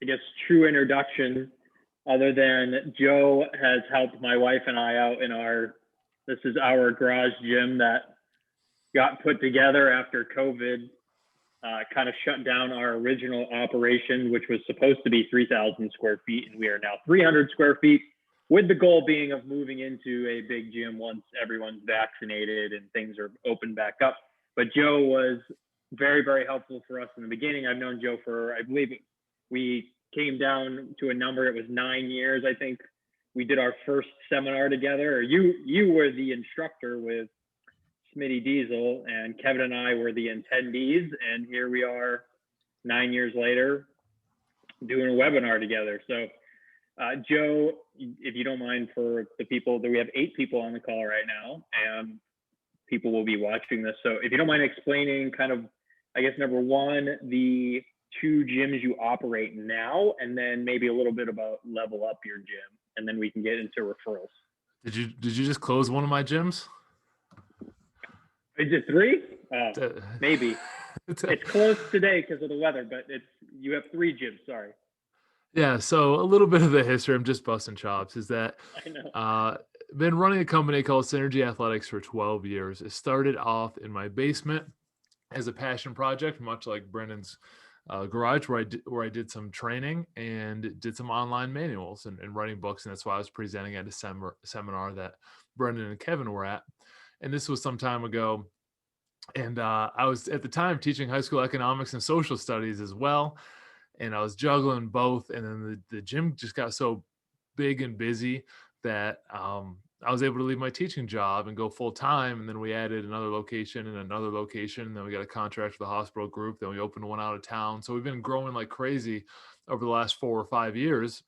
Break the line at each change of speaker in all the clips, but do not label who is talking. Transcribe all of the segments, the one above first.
I guess, true introduction, other than Joe has helped my wife and I out in this is our garage gym that got put together after COVID kind of shut down our original operation, which was supposed to be 3,000 square feet, and we are now 300 square feet, with the goal being of moving into a big gym once everyone's vaccinated and things are open back up. But Joe was very, very helpful for us in the beginning. I've known Joe for, I believe we came down to a number, it was 9 years, I think. We did our first seminar together, or you were the instructor with Smitty Diesel, and Kevin and I were the attendees, and here we are 9 years later doing a webinar together. So Joe, if you don't mind, for the people that we have 8 people on the call right now, and people will be watching this. So if you don't mind explaining kind of, I guess, number one, the 2 gyms you operate now, and then maybe a little bit about Level Up Your Gym, and then we can get into referrals.
Did you just close one of my gyms?
Is it 3? Maybe. It's closed today because of the weather, but you have 3 gyms, sorry.
Yeah, so a little bit of the history, I'm just busting chops, is that
I know.
Been running a company called Synergy Athletics for 12 years. It started off in my basement as a passion project, much like Brendan's garage, where I did some training and did some online manuals and writing books, and that's why I was presenting at a seminar that Brendan and Kevin were at. And this was some time ago. And I was at the time teaching high school economics and social studies as well. And I was juggling both. And then the gym just got so big and busy that I was able to leave my teaching job and go full time. And then we added another location and another location. And then we got a contract for the hospital group. Then we opened one out of town. So we've been growing like crazy over the last 4 or 5 years.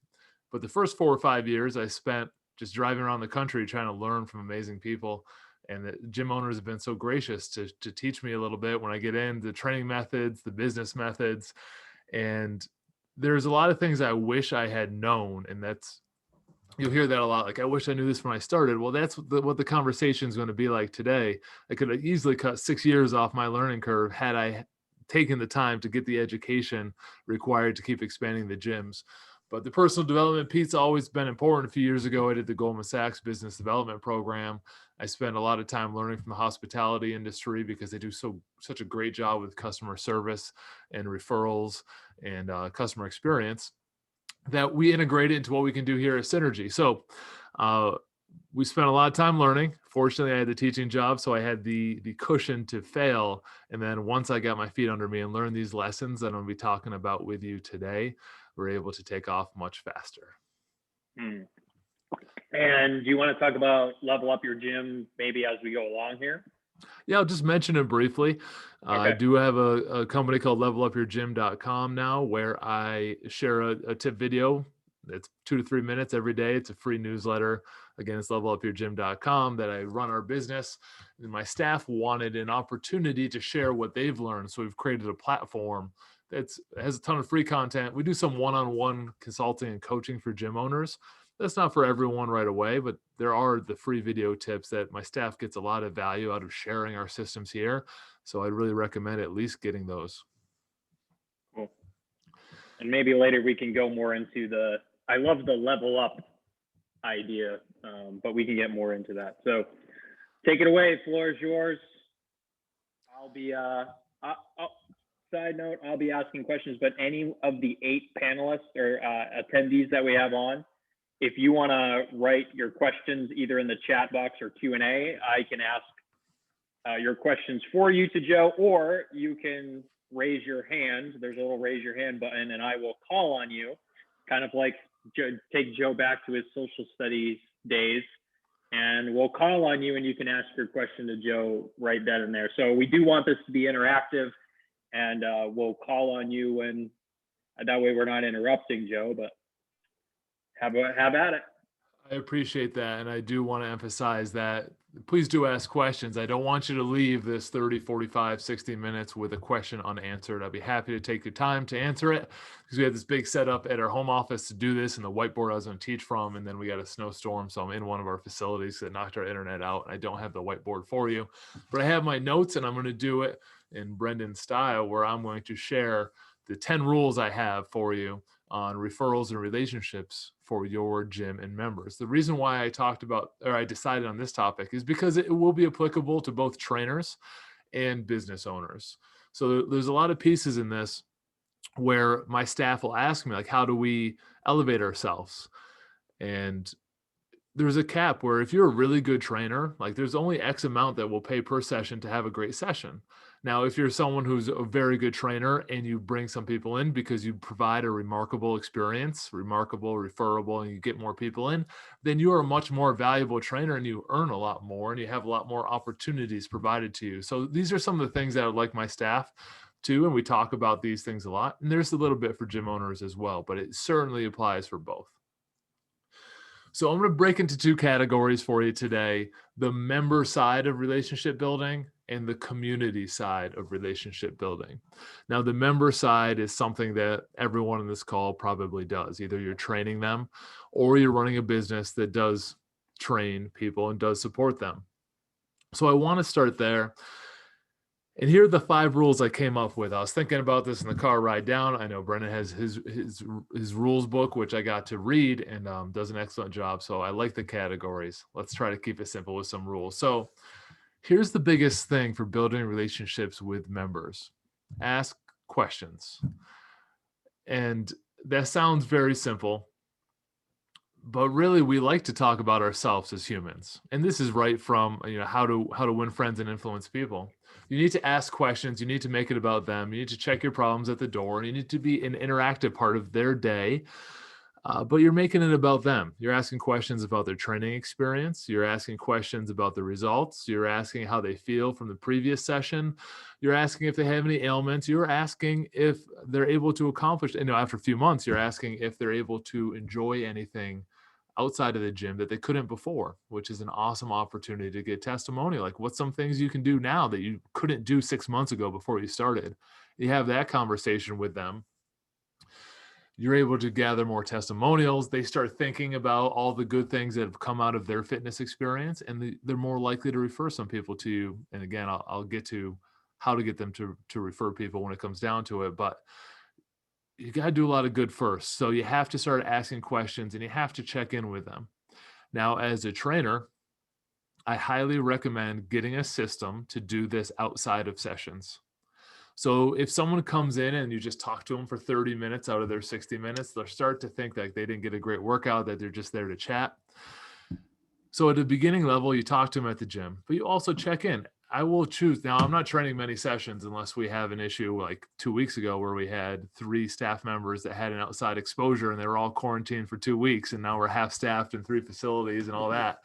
But the first 4 or 5 years I spent just driving around the country trying to learn from amazing people. And the gym owners have been so gracious to teach me a little bit when I get in the training methods, the business methods. And there's a lot of things I wish I had known. And you'll hear that a lot. Like, I wish I knew this when I started. Well, that's what the conversation is going to be like today. I could have easily cut 6 years off my learning curve had I taken the time to get the education required to keep expanding the gyms. But the personal development piece has always been important. A few years ago, I did the Goldman Sachs Business Development Program. I spent a lot of time learning from the hospitality industry because they do such a great job with customer service and referrals and customer experience that we integrate it into what we can do here at Synergy. So we spent a lot of time learning. Fortunately, I had the teaching job, so I had the cushion to fail. And then once I got my feet under me and learned these lessons that I'm going to be talking about with you today, we're able to take off much faster.
And do you want to talk about Level Up Your Gym maybe as we go along here?
Yeah, I'll just mention it briefly.
Okay.
I do have a company called levelupyourgym.com now where I share a tip video. It's 2 to 3 minutes every day. It's a free newsletter. Again, it's levelupyourgym.com that I run our business. And my staff wanted an opportunity to share what they've learned. So we've created a platform that has a ton of free content. We do some one-on-one consulting and coaching for gym owners. That's not for everyone right away, but there are the free video tips that my staff gets a lot of value out of sharing our systems here. So I'd really recommend at least getting those.
Cool. And maybe later we can go more into I love the level up idea, but we can get more into that. So take it away. Floor is yours. I'll be, side note, I'll be asking questions, but any of the 8 panelists or attendees that we have on, if you want to write your questions either in the chat box or Q&A, I can ask your questions for you to Joe, or you can raise your hand. There's a little raise your hand button, and I will call on you, kind of like take Joe back to his social studies days, and we'll call on you and you can ask your question to Joe right then and there. So we do want this to be interactive, and we'll call on you, and that way we're not interrupting Joe, but have at it.
I appreciate that. And I do want to emphasize that please do ask questions. I don't want you to leave this 30, 45, 60 minutes with a question unanswered. I'd be happy to take the time to answer it because we had this big setup at our home office to do this, and the whiteboard I was going to teach from. And then we got a snowstorm. So I'm in one of our facilities that knocked our internet out. And I don't have the whiteboard for you, but I have my notes, and I'm going to do it in Brendan's style where I'm going to share the 10 rules I have for you on referrals and relationships for your gym and members. The reason why I decided on this topic is because it will be applicable to both trainers and business owners. So there's a lot of pieces in this where my staff will ask me, like, how do we elevate ourselves? And there's a cap where if you're a really good trainer, like there's only X amount that will pay per session to have a great session. Now, if you're someone who's a very good trainer and you bring some people in because you provide a remarkable experience, remarkable, referable, and you get more people in, then you are a much more valuable trainer and you earn a lot more and you have a lot more opportunities provided to you. So these are some of the things that I would like my staff to, and we talk about these things a lot. And there's a little bit for gym owners as well, but it certainly applies for both. So I'm going to break into two categories for you today: the member side of relationship building and the community side of relationship building. Now, the member side is something that everyone in this call probably does. Either you're training them or you're running a business that does train people and does support them. So I want to start there. And here are the 5 rules I came up with. I was thinking about this in the car ride down. I know Brennan has his rules book, which I got to read, and does an excellent job. So I like the categories. Let's try to keep it simple with some rules. So here's the biggest thing for building relationships with members: ask questions. And that sounds very simple, but really we like to talk about ourselves as humans. And this is right from, how to win friends and influence people. You need to ask questions. You need to make it about them. You need to check your problems at the door. And you need to be an interactive part of their day. But you're making it about them. You're asking questions about their training experience. You're asking questions about the results. You're asking how they feel from the previous session. You're asking if they have any ailments. You're asking if they're able to accomplish, after a few months, you're asking if they're able to enjoy anything outside of the gym that they couldn't before, which is an awesome opportunity to get testimonial. Like, what's some things you can do now that you couldn't do 6 months ago before you started? You have that conversation with them. You're able to gather more testimonials. They start thinking about all the good things that have come out of their fitness experience, and they're more likely to refer some people to you. And again, I'll get to how to get them to refer people when it comes down to it. But you got to do a lot of good first. So you have to start asking questions and you have to check in with them. Now, as a trainer, I highly recommend getting a system to do this outside of sessions. So if someone comes in and you just talk to them for 30 minutes out of their 60 minutes, they'll start to think that they didn't get a great workout, that they're just there to chat. So at the beginning level, you talk to them at the gym, but you also check in. I will choose. Now, I'm not training many sessions unless we have an issue like 2 weeks ago where we had 3 staff members that had an outside exposure and they were all quarantined for 2 weeks. And now we're half staffed in 3 facilities and all that.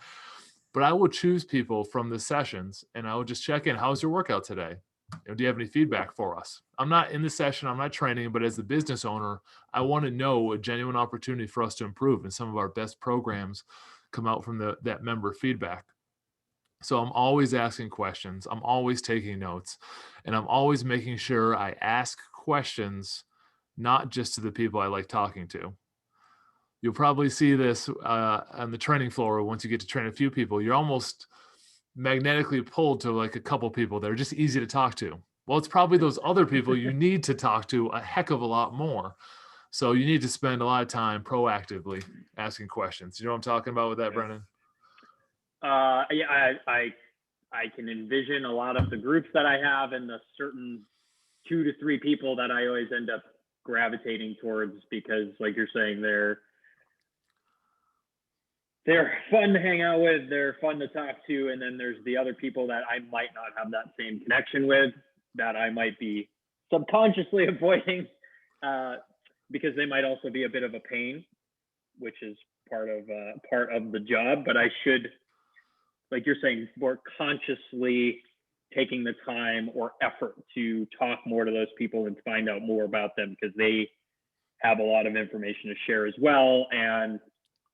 But I will choose people from the sessions and I will just check in. How's your workout today? Do you have any feedback for us? I'm not in the session, I'm not training, but as the business owner, I want to know a genuine opportunity for us to improve. And some of our best programs come out from that member feedback. So I'm always asking questions. I'm always taking notes, and I'm always making sure I ask questions, not just to the people I like talking to. You'll probably see this on the training floor. Once you get to train a few people, you're almost magnetically pulled to like a couple people that are just easy to talk to. Well, it's probably those other people you need to talk to a heck of a lot more. So you need to spend a lot of time proactively asking questions. You know what I'm talking about with that, Brennan?
Yeah, I can envision a lot of the groups that I have and the certain 2 to 3 people that I always end up gravitating towards because, like you're saying, they're fun to hang out with, they're fun to talk to, and then there's the other people that I might not have that same connection with, that I might be subconsciously avoiding because they might also be a bit of a pain, which is part of the job. But I should, like you're saying, more consciously taking the time or effort to talk more to those people and find out more about them because they have a lot of information to share as well. And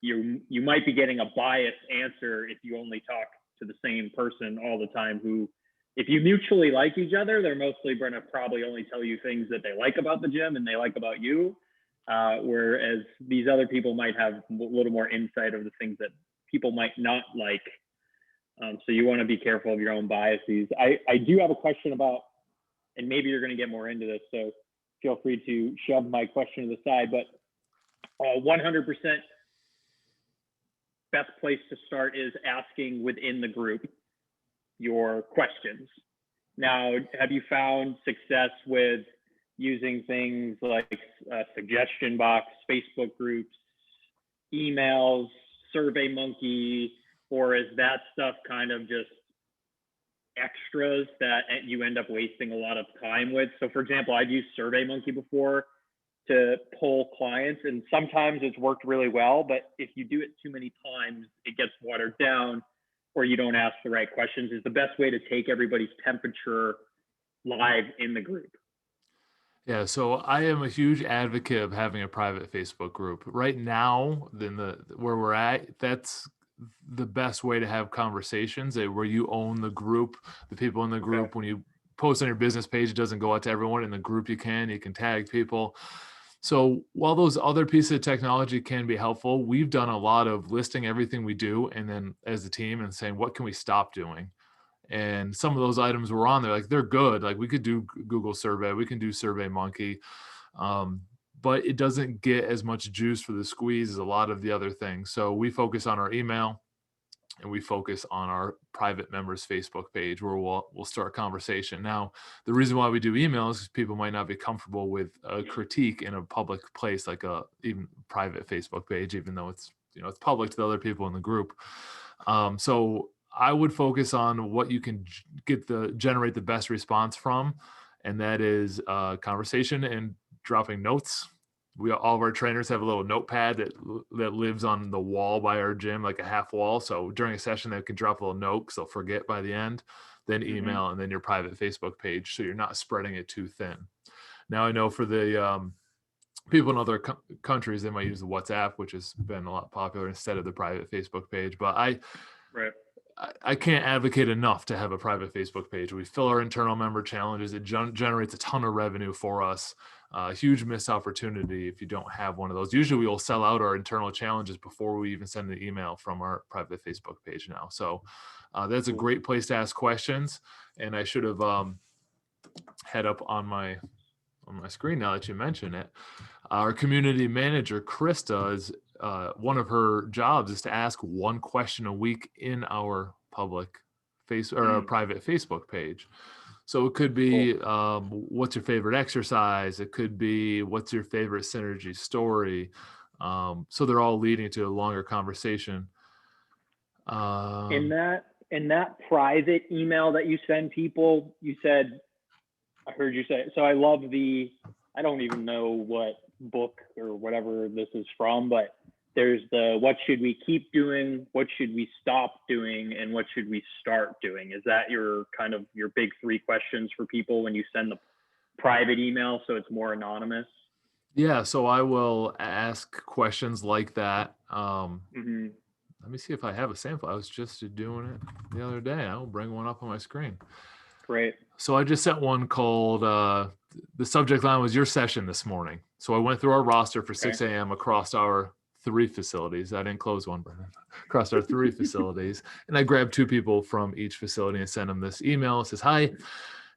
you might be getting a biased answer if you only talk to the same person all the time who, if you mutually like each other, they're mostly going to probably only tell you things that they like about the gym and they like about you. Whereas these other people might have a little more insight of the things that people might not like. So you want to be careful of your own biases. I do have a question about, and maybe you're going to get more into this, so feel free to shove my question to the side, but 100% best place to start is asking within the group your questions. Now, have you found success with using things like suggestion box, Facebook groups, emails, SurveyMonkey, or is that stuff kind of just extras that you end up wasting a lot of time with? So for example, I've used SurveyMonkey before to poll clients, and sometimes it's worked really well, but if you do it too many times, it gets watered down or you don't ask the right questions. Is the best way to take everybody's temperature live in the group.
Yeah, so I am a huge advocate of having a private Facebook group. Right now, where we're at, that's the best way to have conversations, where you own the group, the people in the group.
Okay.
When you post on your business page, it doesn't go out to everyone. In the group, you can tag people. So while those other pieces of technology can be helpful, we've done a lot of listing everything we do, and then as a team, and saying, what can we stop doing? And some of those items were on there, like they're good. Like we could do Google Survey, we can do SurveyMonkey, but it doesn't get as much juice for the squeeze as a lot of the other things. So we focus on our email, and we focus on our private members Facebook page, where we'll start a conversation. Now, the reason why we do emails is people might not be comfortable with a critique in a public place, like a even private Facebook page, even though it's it's public to the other people in the group. So I would focus on what you can generate the best response from, and that is conversation and dropping notes. All of our trainers have a little notepad that lives on the wall by our gym, like a half wall. So during a session, they can drop a little note because they'll forget by the end, then email, and then your private Facebook page. So you're not spreading it too thin. Now, I know for the people in other countries, they might use the WhatsApp, which has been a lot popular instead of the private Facebook page. But I can't advocate enough to have a private Facebook page. We fill our internal member challenges. It generates a ton of revenue for us. Huge missed opportunity if you don't have one of those. Usually we will sell out our internal challenges before we even send the email from our private Facebook page now. So that's a great place to ask questions. And I should have had up on my screen now that you mention it. Our community manager, Krista, is one of her jobs is to ask one question a week in our public our private Facebook page. So it could be, what's your favorite exercise? It could be, what's your favorite synergy story? So they're all leading to a longer conversation.
In that private email that you send people, you said, I heard you say, so I love I don't even know what book or whatever this is from, but there's what should we keep doing, what should we stop doing, and what should we start doing? Is that your big three questions for people when you send the private email so it's more anonymous?
Yeah, so I will ask questions like that. Let me see if I have a sample. I was just doing it the other day. I will bring one up on my screen.
Great.
So I just sent one called, the subject line was your session this morning. So I went through our roster for 6 a.m. across our 3 facilities. I didn't close one, but across our 3 facilities. And I grabbed 2 people from each facility and sent them this email. It says, hi,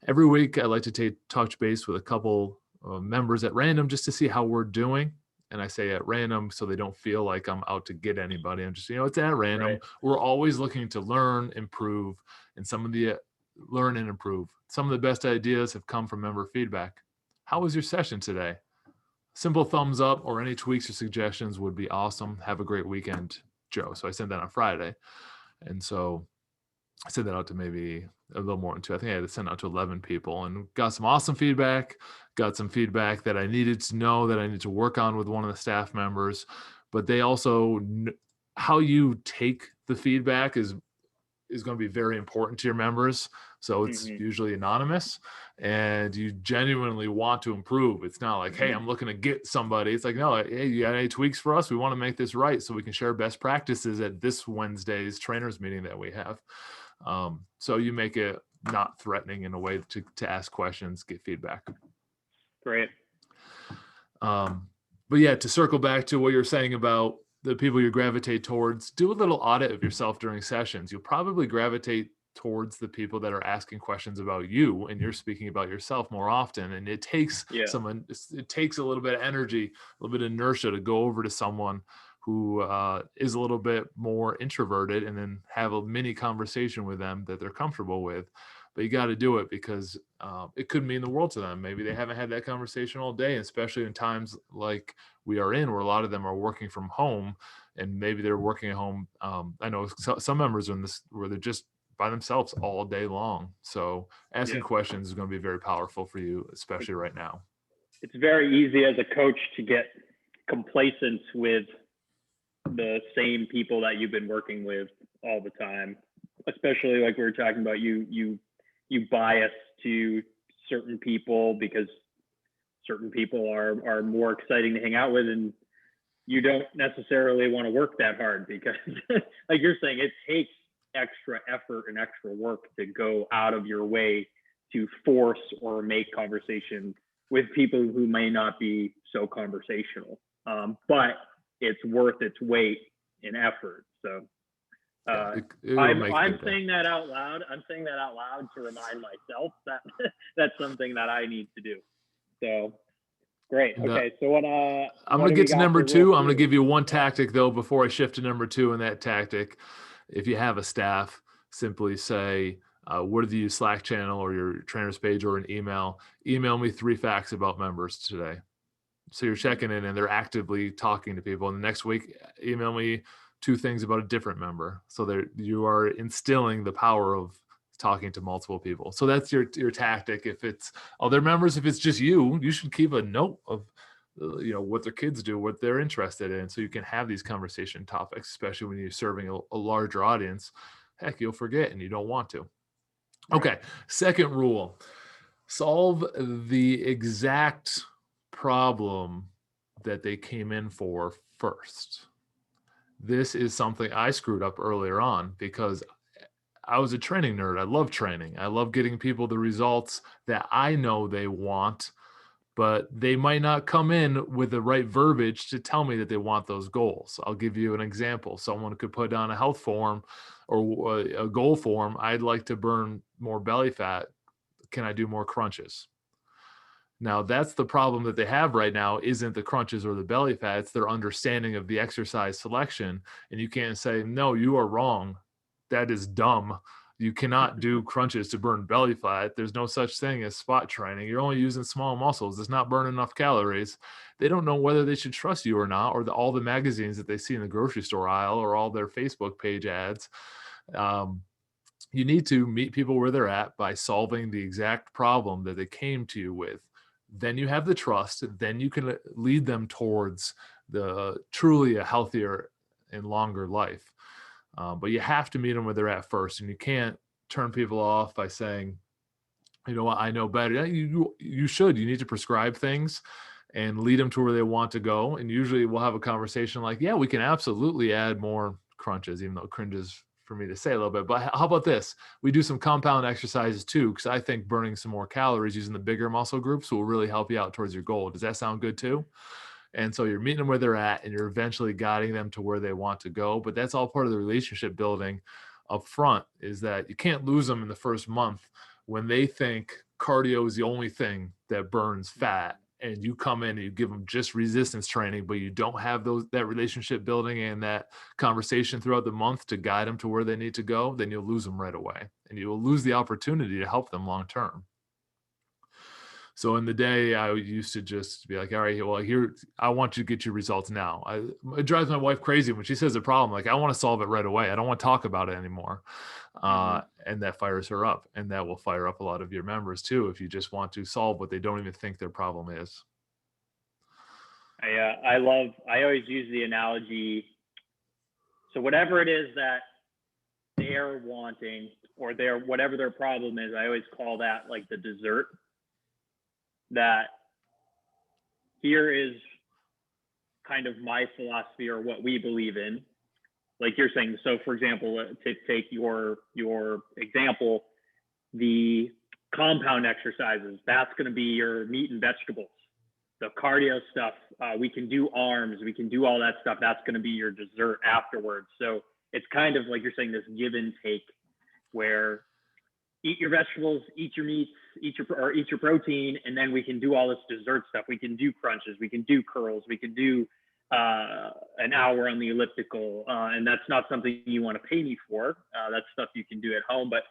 every week I like to touch base with a couple members at random just to see how we're doing. And I say at random so they don't feel like I'm out to get anybody. I'm just, it's at random. Right. We're always looking to learn, improve, and some of the best ideas have come from member feedback. How was your session today? Simple thumbs up or any tweaks or suggestions would be awesome. Have a great weekend, Joe. So I sent that on Friday. And so I sent that out to maybe a little more than 2. I think I had to send out to 11 people and got some awesome feedback, got some feedback that I needed to know that I need to work on with one of the staff members. But they also, how you take the feedback is going to be very important to your members. So it's usually anonymous and you genuinely want to improve. It's not like, hey, I'm looking to get somebody. It's like, no, hey, you got any tweaks for us? We want to make this right so we can share best practices at this Wednesday's trainers meeting that we have. So you make it not threatening in a way to ask questions, get feedback.
Great.
But yeah, to circle back to what you're saying about the people you gravitate towards, do a little audit of yourself during sessions. You'll probably gravitate towards the people that are asking questions about you, and you're speaking about yourself more often. And it takes
Yeah.
it takes a little bit of energy, a little bit of inertia to go over to someone who is a little bit more introverted and then have a mini conversation with them that they're comfortable with. But you got to do it because it could mean the world to them. Maybe they haven't had that conversation all day, especially in times like we are in, where a lot of them are working from home, and maybe they're working at home. I know some members are in this where they're just by themselves all day long. So asking
Yeah.
questions is going to be very powerful for you, especially right now.
It's very easy as a coach to get complacent with the same people that you've been working with all the time, especially like we were talking about, you bias to certain people because certain people are more exciting to hang out with, and you don't necessarily want to work that hard because like you're saying, it takes extra effort and extra work to go out of your way to force or make conversation with people who may not be so conversational. But it's worth its weight in effort. So I'm saying that out loud. I'm saying that out loud to remind myself that that's something that I need to do. So great. Okay. So
I'm going to get to number two. I'm going to give you one tactic though, before I shift to number two. And that tactic, if you have a staff, simply say, whether you use Slack channel or your trainer's page or an email me 3 facts about members today. So you're checking in and they're actively talking to people. And the next week, email me 2 things about a different member. So you are instilling the power of talking to multiple people. So that's your tactic. If it's other members, if it's just you should keep a note of what their kids do, what they're interested in, so you can have these conversation topics, especially when you're serving a larger audience. Heck, you'll forget and you don't want to. Okay, second rule, solve the exact problem that they came in for first. This is something I screwed up earlier on because I was a training nerd. I love training. I love getting people the results that I know they want, but they might not come in with the right verbiage to tell me that they want those goals. I'll give you an example. Someone could put down a health form or a goal form. I'd like to burn more belly fat. Can I do more crunches? Now, that's the problem that they have right now, isn't the crunches or the belly fat. It's their understanding of the exercise selection. And you can't say, no, you are wrong. That is dumb. You cannot do crunches to burn belly fat. There's no such thing as spot training. You're only using small muscles. It's not burning enough calories. They don't know whether they should trust you or not, or all the magazines that they see in the grocery store aisle or all their Facebook page ads. You need to meet people where they're at by solving the exact problem that they came to you with. Then you have the trust. Then you can lead them towards the truly a healthier and longer life. But you have to meet them where they're at first, and you can't turn people off by saying, you know what, I know better. You should. You need to prescribe things and lead them to where they want to go. And usually we'll have a conversation like, yeah, we can absolutely add more crunches, even though it cringes for me to say a little bit. But how about this? We do some compound exercises too, because I think burning some more calories using the bigger muscle groups will really help you out towards your goal. Does that sound good too? And so you're meeting them where they're at and you're eventually guiding them to where they want to go. But that's all part of the relationship building up front, is that you can't lose them in the first month when they think cardio is the only thing that burns fat. And you come in and you give them just resistance training, but you don't have that relationship building and that conversation throughout the month to guide them to where they need to go, then you'll lose them right away. And you will lose the opportunity to help them long term. So in the day, I used to just be like, all right, well, here, I want you to get your results now. It drives my wife crazy when she says a problem. Like, I want to solve it right away. I don't want to talk about it anymore. And that fires her up. And that will fire up a lot of your members too, if you just want to solve what they don't even think their problem is.
I always use the analogy. So whatever it is that they're wanting or whatever their problem is, I always call that like the dessert. That here is kind of my philosophy or what we believe in. Like you're saying, so for example, to take your example, the compound exercises, that's going to be your meat and vegetables. The cardio stuff, we can do arms, we can do all that stuff. That's going to be your dessert afterwards. So it's kind of like you're saying, this give and take, where eat your vegetables, eat your meats, eat your protein, and then we can do all this dessert stuff. We can do crunches, we can do curls, we can do an hour on the elliptical, and that's not something you want to pay me for. That's stuff you can do at home. But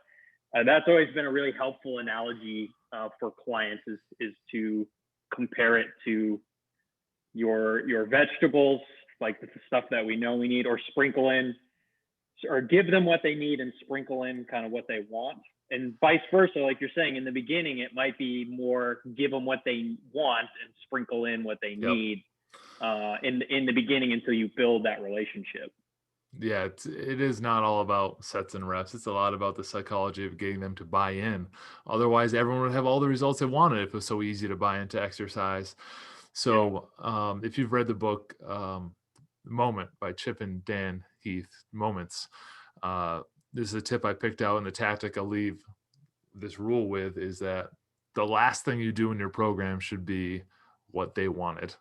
that's always been a really helpful analogy for clients is to compare it to your vegetables, like the stuff that we know we need, or sprinkle in, or give them what they need and sprinkle in kind of what they want. And vice versa, like you're saying, in the beginning, it might be more give them what they want and sprinkle in what they need in the beginning until you build that relationship.
Yeah, it is not all about sets and reps. It's a lot about the psychology of getting them to buy in. Otherwise, everyone would have all the results they wanted if it was so easy to buy into exercise. So if you've read the book Moment by Chip and Dan Heath, Moments, this is a tip I picked out, and the tactic I'll leave this rule with is that the last thing you do in your program should be what they wanted.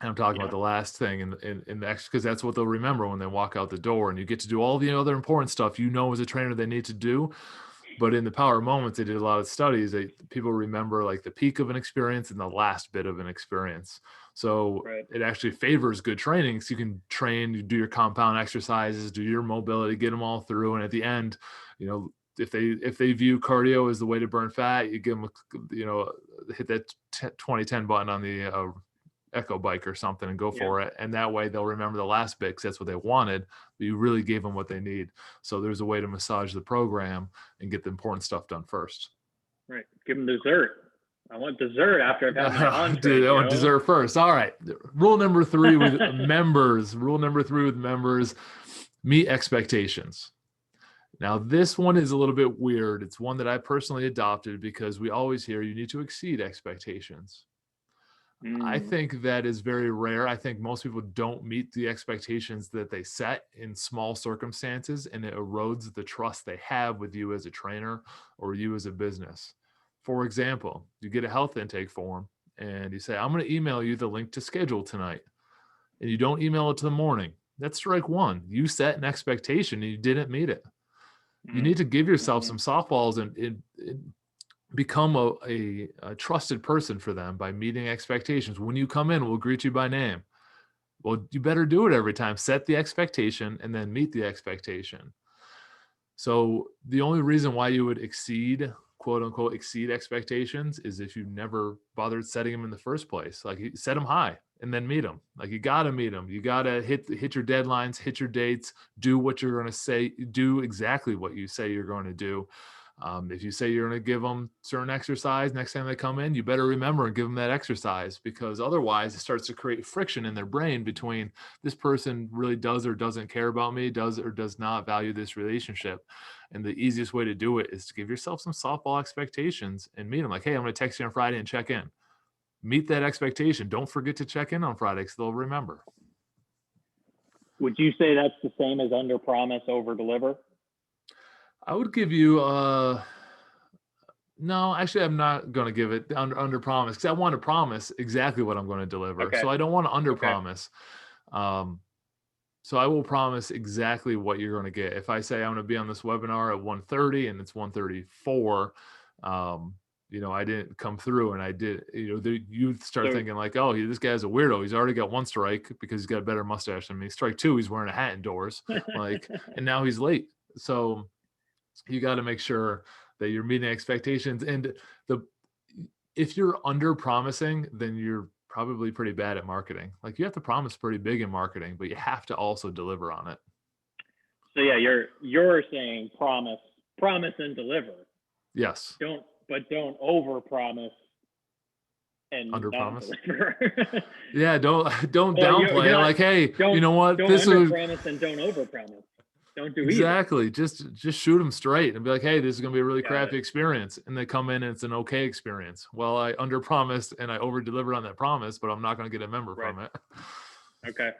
And I'm talking about the last thing in the extra, because that's what they'll remember when they walk out the door, and you get to do all the other important stuff as a trainer they need to do. But in the Power Moments, they did a lot of studies. People remember like the peak of an experience and the last bit of an experience. So it actually favors good training. So you can train, you do your compound exercises, do your mobility, get them all through. And at the end, if they view cardio as the way to burn fat, you give them, hit that 20-10 button on the Echo bike or something and go for it. And that way they'll remember the last bit because that's what they wanted, but you really gave them what they need. So there's a way to massage the program and get the important stuff done first.
Right. Give them dessert. I want dessert after I've had my entree.
Dude, I want dessert first. All right. Rule number 3 with members. Rule number 3 with members: meet expectations. Now, this one is a little bit weird. It's one that I personally adopted because we always hear you need to exceed expectations. I think that is very rare. I think most people don't meet the expectations that they set in small circumstances, and it erodes the trust they have with you as a trainer or you as a business. For example, you get a health intake form and you say, I'm going to email you the link to schedule tonight. And you don't email it to the morning. That's strike 1. You set an expectation and you didn't meet it. You need to give yourself some softballs and become a trusted person for them by meeting expectations. When you come in, we'll greet you by name. Well, you better do it every time. Set the expectation and then meet the expectation. So the only reason why you would exceed, quote unquote, exceed expectations is if you never bothered setting them in the first place. Like, you set them high and then meet them. Like, you got to meet them. You got to hit your deadlines, hit your dates, do what you're going to say, do exactly what you say you're going to do. If you say you're going to give them certain exercise, next time they come in, you better remember and give them that exercise, because otherwise it starts to create friction in their brain between this person really does or doesn't care about me, does or does not value this relationship. And the easiest way to do it is to give yourself some softball expectations and meet them. Like, hey, I'm going to text you on Friday and check in. Meet that expectation. Don't forget to check in on Friday because they'll remember.
Would you say that's the same as under promise, over deliver?
I would give you, no, actually, I'm not going to give it under promise, because I want to promise exactly what I'm going to deliver. Okay. So I don't want to under promise. So I will promise exactly what you're going to get. If I say I'm going to be on this webinar at 1:30 and it's 1:34, I didn't come through, and I did, you start thinking like, oh, this guy's a weirdo. He's already got 1 strike because he's got a better mustache than me. Strike 2, he's wearing a hat indoors, and now he's late. So you got to make sure that you're meeting expectations. And if you're under promising, then you're probably pretty bad at marketing. Like, you have to promise pretty big in marketing, but you have to also deliver on it.
So yeah, you're saying promise and deliver.
Yes.
Don't over promise and
under promise.
Deliver.
Yeah, don't downplay it. Like, hey, you know what?
Don't under promise and don't over promise. Don't do
exactly.
either.
Just shoot them straight and be like, hey, this is going to be a really crappy experience. And they come in and it's an okay experience. Well, I under promised and I over delivered on that promise, but I'm not going to get a member from it.
Okay.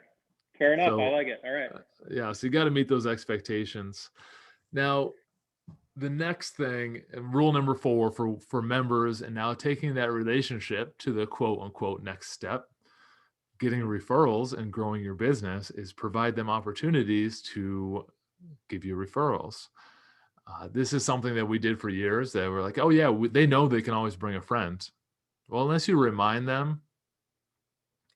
Fair enough. I like it. All right.
Yeah. So you got to meet those expectations. Now, the next thing, rule number 4 for members, and now taking that relationship to the quote unquote next step, getting referrals and growing your business, is provide them opportunities to give you referrals. This is something that we did for years that we're like, oh yeah, they know they can always bring a friend. Well, unless you remind them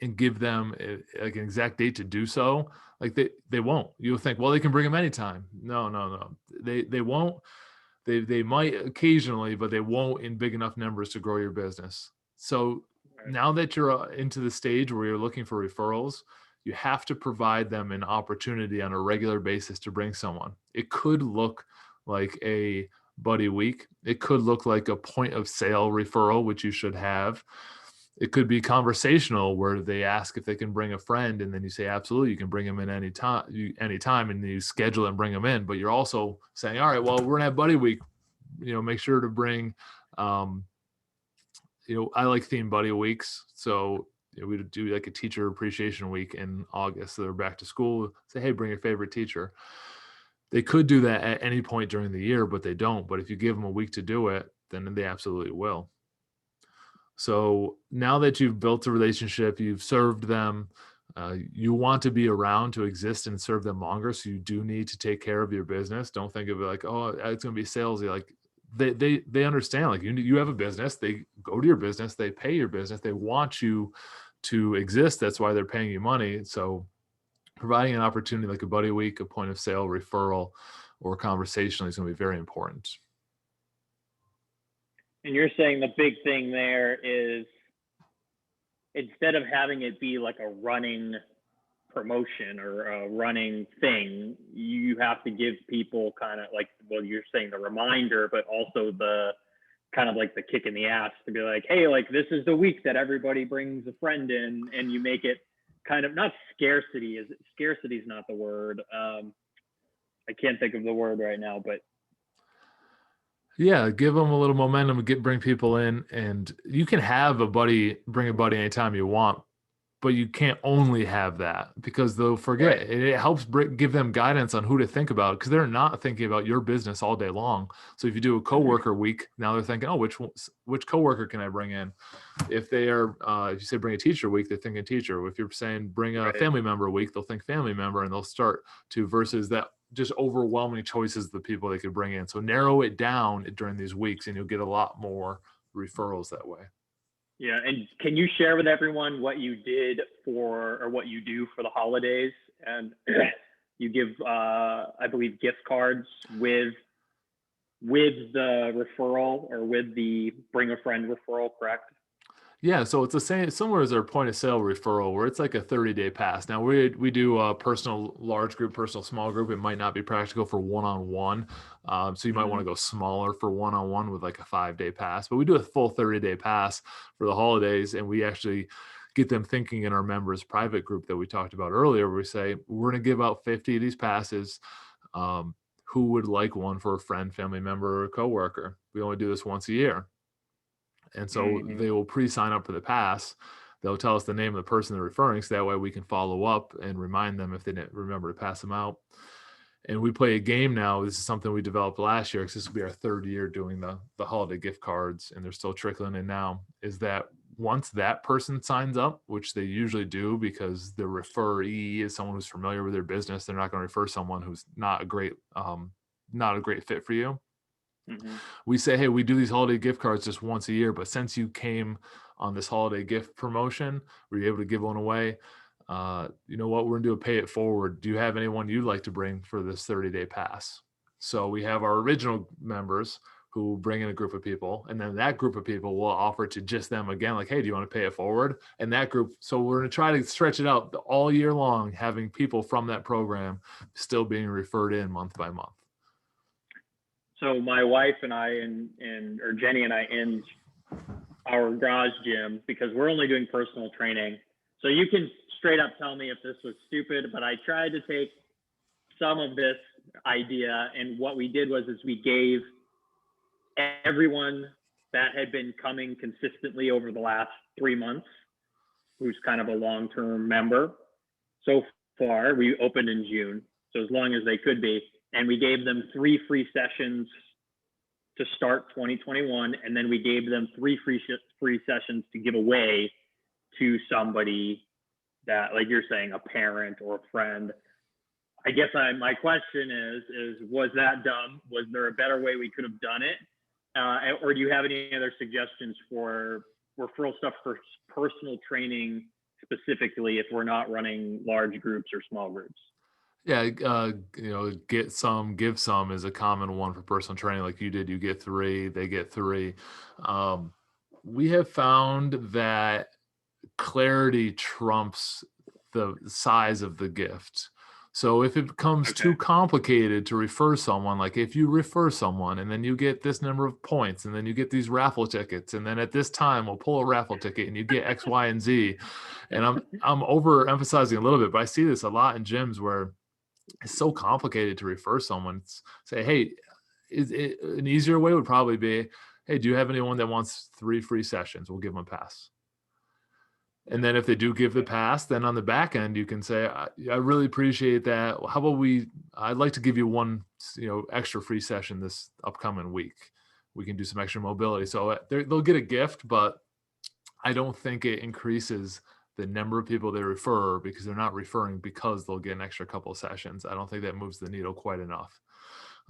and give them like an exact date to do so, like they won't. You'll think, well, they can bring them anytime. No. They won't. They might occasionally, but they won't in big enough numbers to grow your business. So now that you're into the stage where you're looking for referrals, you have to provide them an opportunity on a regular basis to bring someone. It could look like a buddy week. It could look like a point of sale referral, which you should have. It could be conversational where they ask if they can bring a friend, and then you say, absolutely, you can bring them in anytime, and you schedule and bring them in. But you're also saying, all right, well, we're gonna have buddy week. Make sure to bring, I like themed buddy weeks. So we do like a teacher appreciation week in August. So they're back to school. Say, hey, bring your favorite teacher. They could do that at any point during the year, but they don't. But if you give them a week to do it, then they absolutely will. So now that you've built a relationship, you've served them, you want to be around to exist and serve them longer. So you do need to take care of your business. Don't think of it like, oh, it's going to be salesy. Like they understand, like you have a business, they go to your business, they pay your business, they want you to exist. That's why they're paying you money. So providing an opportunity like a buddy week, a point of sale referral, or conversationally is going to be very important.
And you're saying the big thing there is, instead of having it be like a running promotion or a running thing, you have to give people kind of like, well, you're saying the reminder, but also the kind of like the kick in the ass to be like, hey, like this is the week that everybody brings a friend in, and you make it kind of not scarcity. Scarcity is not the word. I can't think of the word right now, but
yeah, give them a little momentum and bring people in. And you can have bring a buddy anytime you want, but you can't only have that because they'll forget. Right. It helps give them guidance on who to think about, because they're not thinking about your business all day long. So if you do a coworker week, now they're thinking, oh, which coworker can I bring in? If they are, if you say bring a teacher week, they're thinking teacher. If you're saying bring a family member week, they'll think family member, and they'll start to, versus that just overwhelming choices of the people they could bring in. So narrow it down during these weeks, and you'll get a lot more referrals that way.
Yeah, and can you share with everyone what you did or what you do for the holidays? And you give, I believe, gift cards with the referral or with the bring a friend referral, correct?
Yeah, so it's the same, similar as our point of sale referral, where it's like a 30-day pass. Now we do a personal large group, personal small group. It might not be practical for one-on-one, so you might want to go smaller for one-on-one with like a 5-day pass. But we do a full 30-day pass for the holidays, and we actually get them thinking in our members private group that we talked about earlier, where we say we're going to give out 50 of these passes. Who would like one for a friend, family member, or a coworker? We only do this once a year. And so they will pre-sign up for the pass. They'll tell us the name of the person they're referring, so that way we can follow up and remind them if they didn't remember to pass them out. And we play a game now. This is something we developed last year, because this will be our 3rd year doing the holiday gift cards, and they're still trickling in now, is that once that person signs up, which they usually do because the referee is someone who's familiar with their business, they're not going to refer someone who's not a great fit for you. We say, hey, we do these holiday gift cards just once a year, but since you came on this holiday gift promotion, were you able to give one away? You know what, we're gonna do a pay it forward. Do you have anyone you'd like to bring for this 30-day pass? So we have our original members who bring in a group of people, and then that group of people will offer to just them again, like, hey, do you want to pay it forward? And that group, so we're gonna try to stretch it out all year long, having people from that program still being referred in month by month.
So my wife and I or Jenny and I in our garage gym, because we're only doing personal training. So you can straight up tell me if this was stupid, but I tried to take some of this idea, and what we did was we gave everyone that had been coming consistently over the last 3 months, who's kind of a long-term member. So far, we opened in June, so as long as they could be. And we gave them 3 free sessions to start 2021. And then we gave them 3 free sessions to give away to somebody that, like you're saying, a parent or a friend. I guess my question is was that dumb? Was there a better way we could have done it? Or do you have any other suggestions for referral stuff for personal training specifically if we're not running large groups or small groups?
Yeah, get some, give some is a common one for personal training. Like you did, you get 3, they get 3. Um, we have found that clarity trumps the size of the gift. So if it becomes too complicated to refer someone, like if you refer someone and then you get this number of points and then you get these raffle tickets, and then at this time we'll pull a raffle ticket and you get X, Y, and Z. And I'm overemphasizing a little bit, but I see this a lot in gyms where it's so complicated to refer someone. Say, hey, an easier way would probably be, hey, do you have anyone that wants 3 free sessions? We'll give them a pass. And then if they do give the pass, then on the back end, you can say, I really appreciate that. How about I'd like to give you 1, extra free session this upcoming week. We can do some extra mobility. So they'll get a gift, but I don't think it increases the number of people they refer, because they're not referring because they'll get an extra couple of sessions. I don't think that moves the needle quite enough.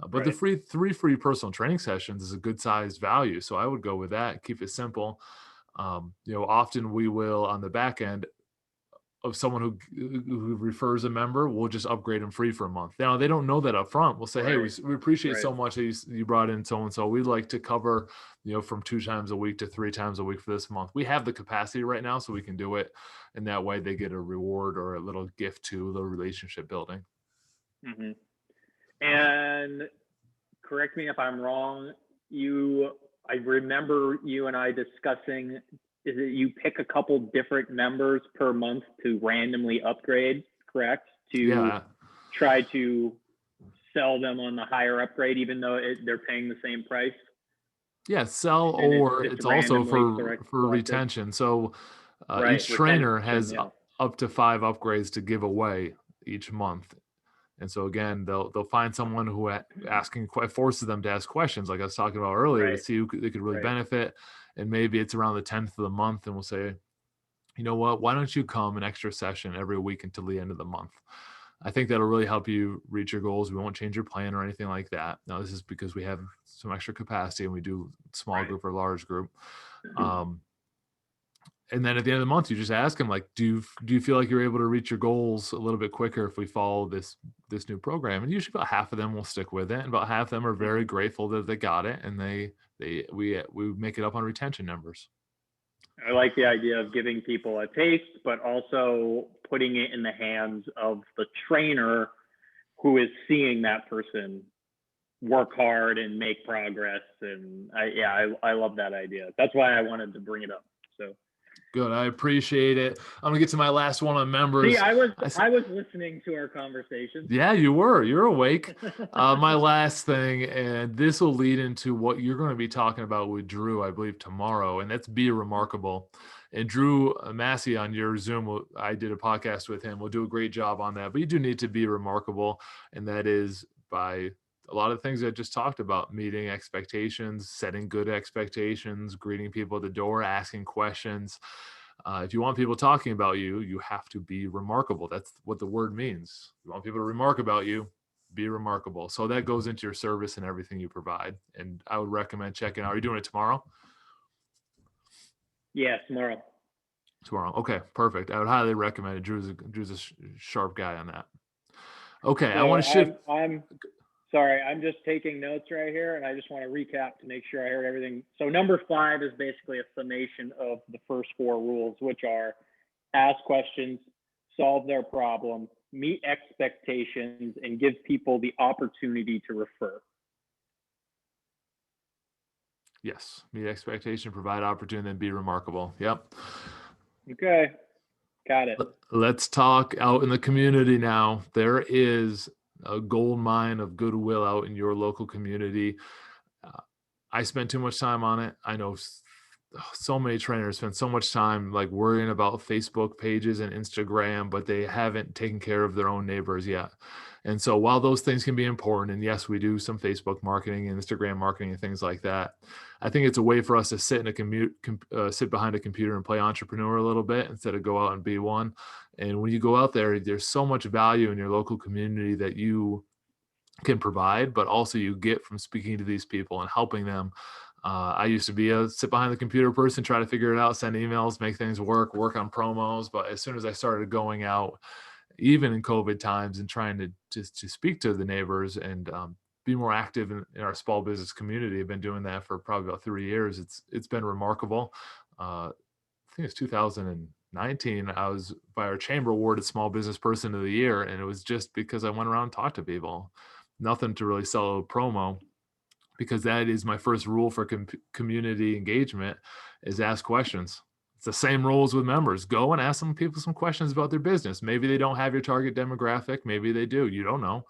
But the 3 free personal training sessions is a good sized value. So I would go with that. Keep it simple. Often we will, on the back end of someone who refers a member, we'll just upgrade them free for a month. Now they don't know that up front. We'll say, hey, we appreciate so much that you brought in so-and-so. We'd like to cover, from 2 times a week to 3 times a week for this month. We have the capacity right now, so we can do it. And that way they get a reward or a little gift to the relationship building.
Mm-hmm. And correct me if I'm wrong, I remember you and I discussing, is it you pick a couple different members per month to randomly upgrade, correct? To try to sell them on the higher upgrade, even though they're paying the same price?
Yeah, sell, or it's also for retention. So each trainer has up to 5 upgrades to give away each month. And so again, they'll find someone who forces them to ask questions, like I was talking about earlier, to see who they could really benefit. And maybe it's around the 10th of the month, and we'll say, you know what, why don't you come an extra session every week until the end of the month? I think that'll really help you reach your goals. We won't change your plan or anything like that. Now, this is because we have some extra capacity and we do small group or large group. And then at the end of the month, you just ask them, like, do you feel like you're able to reach your goals a little bit quicker if we follow this new program? And usually about half of them will stick with it, and about half of them are very grateful that they got it, and we make it up on retention numbers.
I like the idea of giving people a taste, but also putting it in the hands of the trainer who is seeing that person work hard and make progress. And I love that idea. That's why I wanted to bring it up. So
good. I appreciate it. I'm gonna get to my last one on members.
See, I was listening to our conversation.
Yeah, you were. You're awake. My last thing, and this will lead into what you're going to be talking about with Drew, I believe, tomorrow, and that's be remarkable. And Drew Massey on your Zoom, I did a podcast with him. We'll do a great job on that. But you do need to be remarkable, and that is by a lot of things I just talked about: meeting expectations, setting good expectations, greeting people at the door, asking questions. If you want people talking about you, you have to be remarkable. That's what the word means. You want people to remark about you, be remarkable. So that goes into your service and everything you provide. And I would recommend checking out. Are you doing it tomorrow?
Yeah, tomorrow.
Tomorrow. Okay, perfect. I would highly recommend it. Drew's a sharp guy on that. Okay, so I want to shift.
I'm sorry, I'm just taking notes right here, and I just want to recap to make sure I heard everything. So number 5 is basically a summation of the first 4 rules, which are ask questions, solve their problem, meet expectations, and give people the opportunity to refer.
Yes, meet expectation, provide opportunity, and be remarkable. Yep.
Okay, got it.
Let's talk out in the community now. There is a gold mine of goodwill out in your local community. I spent too much time on it. I know so many trainers spend so much time like worrying about Facebook pages and Instagram, but they haven't taken care of their own neighbors yet. And so while those things can be important, and yes, we do some Facebook marketing and Instagram marketing and things like that, I think it's a way for us to sit in a sit behind a computer and play entrepreneur a little bit instead of go out and be one. And when you go out there, there's so much value in your local community that you can provide, but also you get from speaking to these people and helping them. I used to be a sit behind the computer person, try to figure it out, send emails, make things work on promos. But as soon as I started going out, even in COVID times, and trying to just to speak to the neighbors and be more active in our small business community, I've been doing that for probably about 3 years. It's been remarkable. I think it's 2019. I was by our chamber awarded Small Business Person of the Year, and it was just because I went around and talked to people. Nothing to really sell a promo, because that is my first rule for community engagement is ask questions. It's the same rules with members. Go and ask some people some questions about their business. Maybe they don't have your target demographic. Maybe they do. You don't know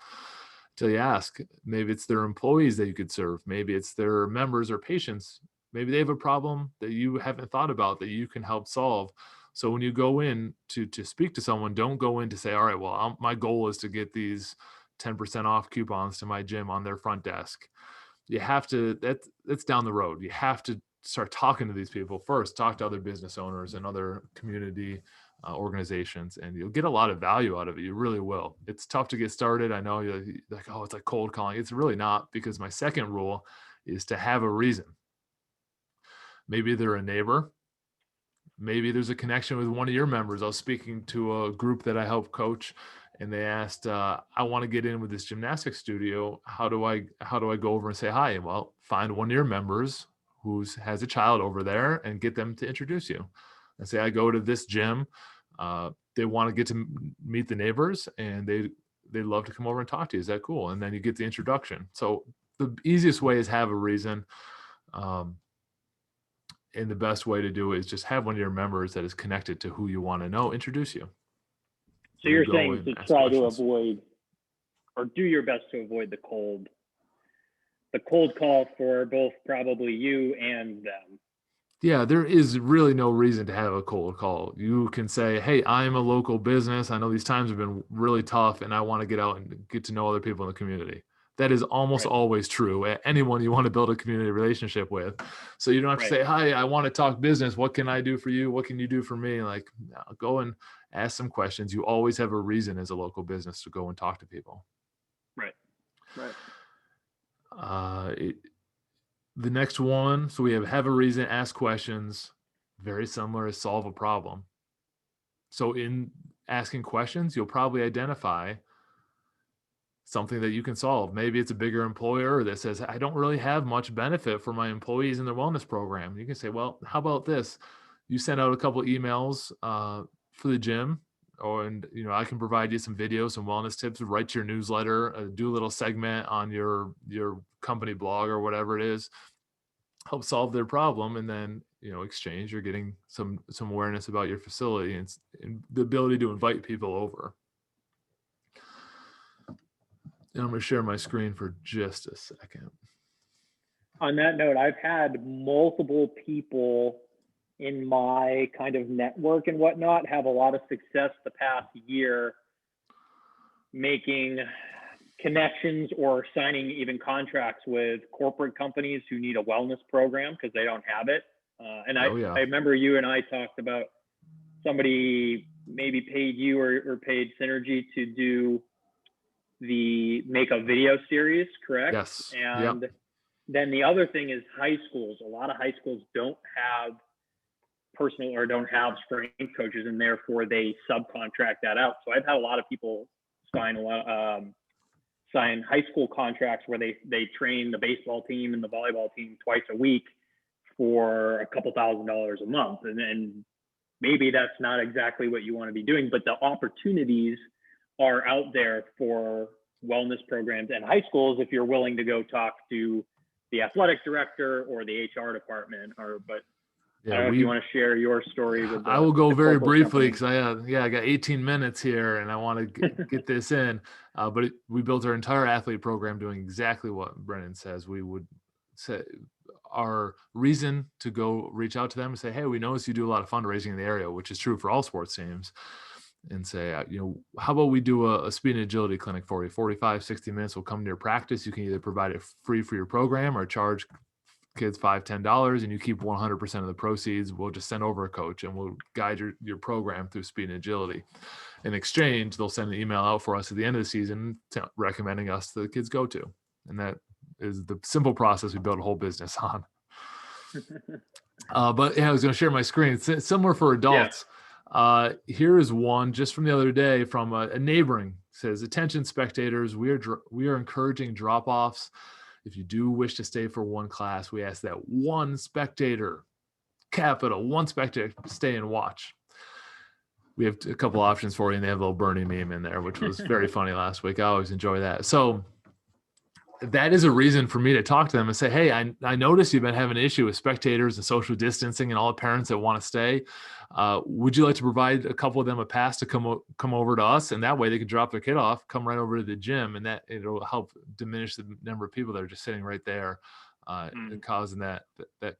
till you ask. Maybe it's their employees that you could serve. Maybe it's their members or patients. Maybe they have a problem that you haven't thought about that you can help solve. So when you go in to speak to someone, don't go in to say, all right, well, my goal is to get these 10% off coupons to my gym on their front desk. You have to, that's down the road. You have to start talking to these people first, talk to other business owners and other community organizations, and you'll get a lot of value out of it. You really will. It's tough to get started. I know you're like, oh, it's like cold calling. It's really not, because my second rule is to have a reason. Maybe they're a neighbor. Maybe there's a connection with one of your members. I was speaking to a group that I help coach, and they asked, I want to get in with this gymnastics studio. How do I go over and say hi? Well, find one of your members who has a child over there and get them to introduce you. And say, I go to this gym. They want to get to meet the neighbors, and they love to come over and talk to you. Is that cool? And then you get the introduction. So the easiest way is have a reason. And the best way to do it is just have one of your members that is connected to who you want to know introduce you.
So you're saying to try to avoid, or do your best to avoid the cold call for both probably you and them.
Yeah, there is really no reason to have a cold call. You can say, hey, I'm a local business. I know these times have been really tough, and I want to get out and get to know other people in the community. That is almost always true at anyone you want to build a community relationship with. So you don't have to say, hi, I want to talk business. What can I do for you? What can you do for me? Like, no, go and ask some questions. You always have a reason as a local business to go and talk to people.
Right.
The next one, so we have a reason, ask questions, very similar as solve a problem. So in asking questions, you'll probably identify something that you can solve. Maybe it's a bigger employer that says, I don't really have much benefit for my employees in their wellness program. You can say, well, how about this? You send out a couple emails for the gym, and I can provide you some videos, some wellness tips, write your newsletter, do a little segment on your company blog or whatever it is, help solve their problem, and then exchange. You're getting some awareness about your facility and the ability to invite people over. And I'm going to share my screen for just a second.
On that note, I've had multiple people in my kind of network and whatnot have a lot of success the past year making connections or signing even contracts with corporate companies who need a wellness program because they don't have it. I remember you and I talked about somebody maybe paid you or paid Synergy to make a video series, correct?
Yes.
And then the other thing is high schools. A lot of high schools don't have personal or don't have strength coaches, and therefore they subcontract that out. So I've had a lot of people sign high school contracts where they train the baseball team and the volleyball team twice a week for a couple $1,000s a month. And maybe that's not exactly what you want to be doing, but the opportunities are out there for wellness programs and high schools if you're willing to go talk to the athletic director or the HR department. I don't know if you want to share your story with
I will go very briefly because I got 18 minutes here and I want to get this in. But we built our entire athlete program doing exactly what Brennan says. We would say our reason to go reach out to them and say, hey, we notice you do a lot of fundraising in the area, which is true for all sports teams, and say, how about we do a speed and agility clinic for you, 45, 60 minutes. We'll come to your practice. You can either provide it free for your program or charge kids $5, $10, and you keep 100% of the proceeds. We'll just send over a coach and we'll guide your program through speed and agility. In exchange, they'll send an email out for us at the end of the season recommending us the kids go to. And that is the simple process we built a whole business on. But yeah, I was going to share my screen. It's similar for adults. Yeah. Here is one just from the other day from a neighboring. It says, attention spectators, we are encouraging drop-offs. If you do wish to stay for one class, we ask that one spectator, one spectator, stay and watch. We have a couple options for you, and they have a little Bernie meme in there, which was very funny last week. I always enjoy that. So that is a reason for me to talk to them and say, hey, I noticed you've been having an issue with spectators and social distancing and all the parents that want to stay. Would you like to provide a couple of them a pass to come over to us? And that way they can drop their kid off, come right over to the gym, and that it'll help diminish the number of people that are just sitting right there, causing that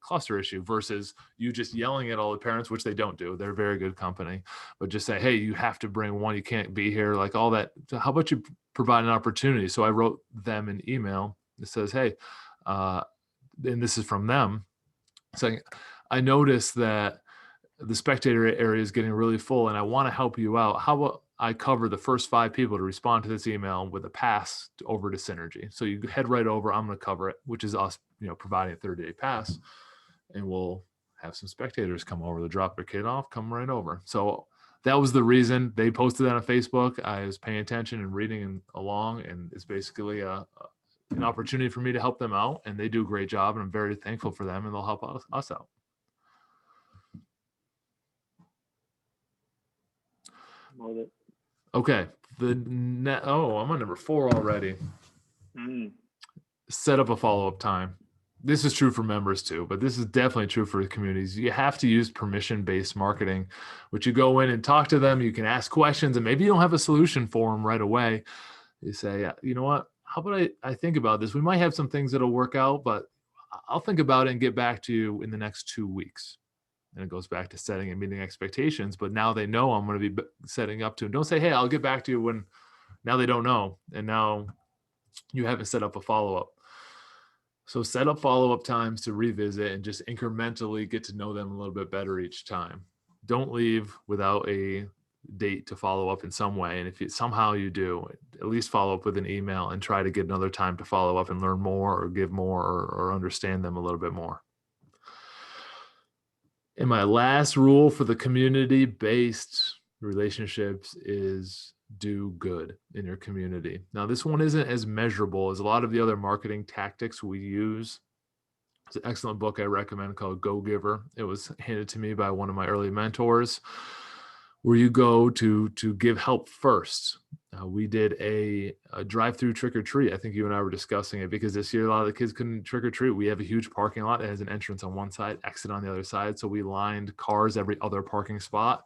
cluster issue, versus you just yelling at all the parents, which they don't do. They're very good company, but just say, hey, you have to bring one, you can't be here, like all that. How about you provide an opportunity? So I wrote them an email that says, hey, and this is from them saying, I noticed that the spectator area is getting really full and I want to help you out. How about I cover the first 5 people to respond to this email with a pass over to Synergy? So you head right over, I'm going to cover it, which is us, providing a 30-day pass, and we'll have some spectators come over to drop their kid off, come right over. So that was the reason they posted that on Facebook. I was paying attention and reading along, and it's basically an opportunity for me to help them out, and they do a great job, and I'm very thankful for them, and they'll help us out.
Love it.
Okay. I'm on number 4 already. Set up a follow-up time. This is true for members too, but this is definitely true for communities. You have to use permission-based marketing, which you go in and talk to them. You can ask questions, and maybe you don't have a solution for them right away. You say, you know what? How about I think about this? We might have some things that'll work out, but I'll think about it and get back to you in the next 2 weeks. And it goes back to setting and meeting expectations. But now they know I'm going to be setting up to them. Don't say, hey, I'll get back to you when. Now they don't know. And now you haven't set up a follow-up. So set up follow-up times to revisit and just incrementally get to know them a little bit better each time. Don't leave without a date to follow up in some way. And if somehow you do, at least follow up with an email and try to get another time to follow up and learn more or give more or understand them a little bit more. And my last rule for the community-based relationships is do good in your community. Now, this one isn't as measurable as a lot of the other marketing tactics we use. It's an excellent book I recommend called Go Giver. It was handed to me by one of my early mentors, where you go to give help first. We did a drive-through trick-or-treat. I think you and I were discussing it because this year a lot of the kids couldn't trick-or-treat. We have a huge parking lot that has an entrance on one side, exit on the other side. So we lined cars every other parking spot.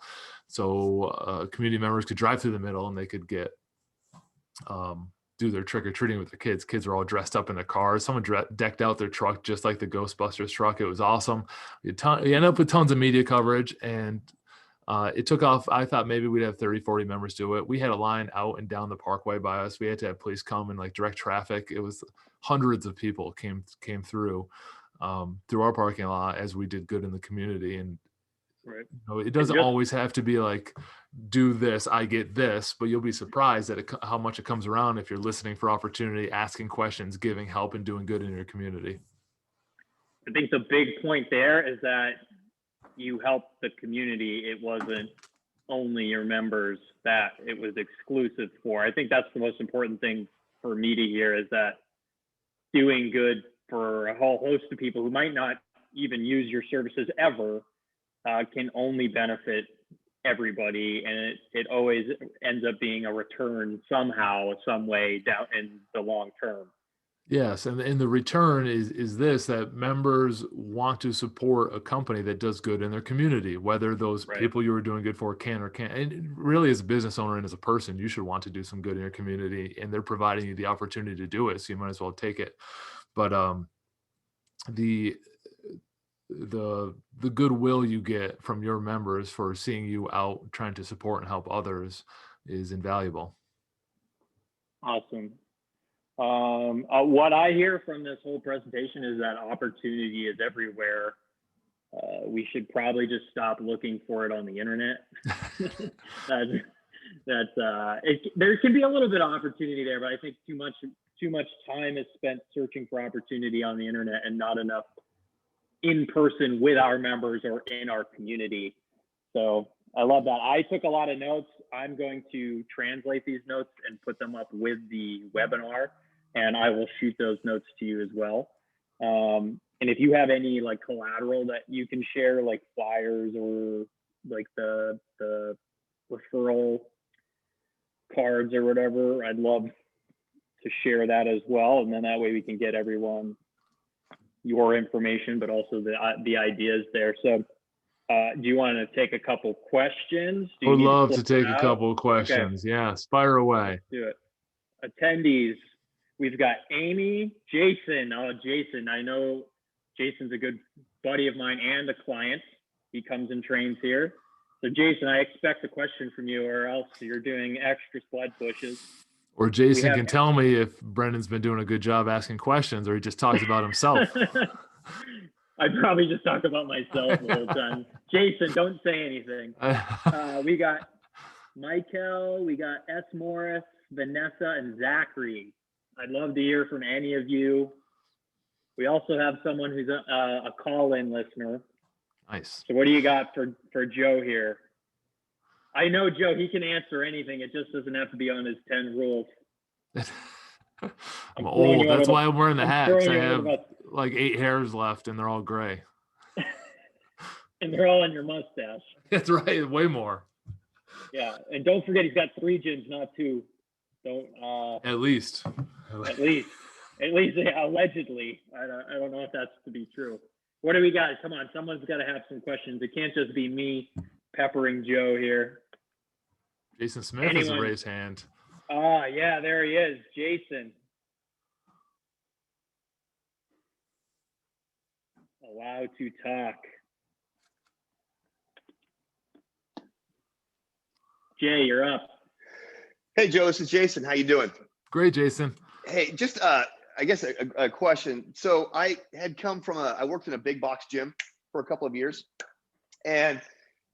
So community members could drive through the middle and they could get do their trick-or-treating with their kids. Kids are all dressed up in the cars. Someone decked out their truck just like the Ghostbusters truck. It was awesome. We ended up with tons of media coverage, and it took off. I thought maybe we'd have 30, 40 members do it. We had a line out and down the parkway by us. We had to have police come and like direct traffic. It was hundreds of people came through our parking lot as we did good in the community. And
right.
It doesn't always have to be like, do this, I get this, but you'll be surprised at how much it comes around if you're listening for opportunity, asking questions, giving help, and doing good in your community.
I think the big point there is that you helped the community. It wasn't only your members that it was exclusive for. I think that's the most important thing for me to hear, is that doing good for a whole host of people who might not even use your services ever can only benefit everybody, and it always ends up being a return somehow, some way down in the long term.
Yes, and the return is this, that members want to support a company that does good in their community, whether those people you were doing good for can or can't. And really, as a business owner and as a person, you should want to do some good in your community, and they're providing you the opportunity to do it, so you might as well take it. But the goodwill you get from your members for seeing you out trying to support and help others is invaluable.
Awesome. What I hear from this whole presentation is that opportunity is everywhere. We should probably just stop looking for it on the internet. There can be a little bit of opportunity there, but I think too much time is spent searching for opportunity on the internet and not enough in person with our members or in our community. So I love that. I took a lot of notes. I'm going to translate these notes and put them up with the webinar, and I will shoot those notes to you as well. And if you have any like collateral that you can share, like flyers or like the referral cards or whatever, I'd love to share that as well. And then that way we can get everyone your information, but also the ideas there. So do you want to take a couple questions?
I would love to take a couple of questions. Okay. Yes, fire away.
Let's do it. Attendees, we've got Amy, Jason. Jason, I know Jason's a good buddy of mine and a client. He comes and trains here. So Jason, I expect a question from you, or else you're doing extra sled pushes.
Or Jason can tell me if Brendan's been doing a good job asking questions, or he just talks about himself.
I'd probably just talk about myself the whole time. Jason, don't say anything. We got Michael, we got S. Morris, Vanessa, and Zachary. I'd love to hear from any of you. We also have someone who's a call-in listener.
Nice.
So what do you got for Joe here? I know Joe, he can answer anything. It just doesn't have to be on his 10 rules.
I'm old. That's why I'm wearing the hat. I have like 8 hairs left and they're all gray.
And they're all on your mustache.
That's right. Way more.
Yeah. And don't forget, he's got 3 gyms, not 2. Don't.
At least.
At least, allegedly. I don't know if that's to be true. What do we got? Come on. Someone's got to have some questions. It can't just be me peppering Joe here.
Jason Smith has a raised hand.
Yeah, there he is. Jason. Allowed to talk. Jay, you're up.
Hey, Joe, this is Jason. How you doing?
Great, Jason.
Hey, just I guess a question. So I had come from I worked in a big box gym for a couple of years, and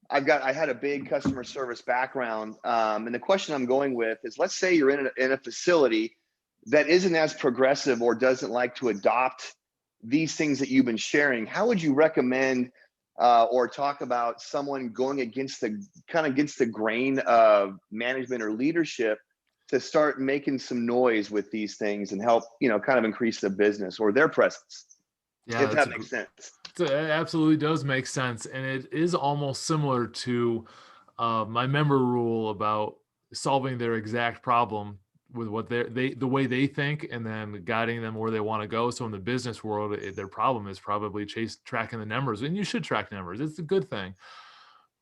I had a big customer service background. And the question I'm going with is, let's say you're in a facility that isn't as progressive or doesn't like to adopt these things that you've been sharing. How would you recommend or talk about someone going against the grain of management or leadership to start making some noise with these things and help, kind of increase the business or their presence? Yeah, if that makes sense.
It absolutely does make sense. And it is almost similar to my member rule about solving their exact problem with what the way they think, and then guiding them where they want to go. So in the business world, their problem is probably tracking the numbers, and you should track numbers. It's a good thing.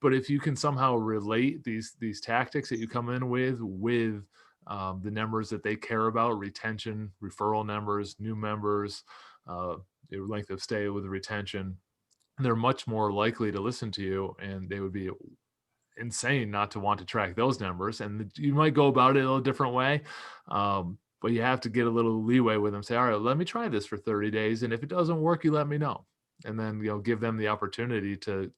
But if you can somehow relate these tactics that you come in with the numbers that they care about, retention, referral numbers, new members, your length of stay with the retention, they're much more likely to listen to you, and they would be insane not to want to track those numbers. And you might go about it a little different way, but you have to get a little leeway with them. Say, all right, let me try this for 30 days. And if it doesn't work, you let me know. And then, give them the opportunity to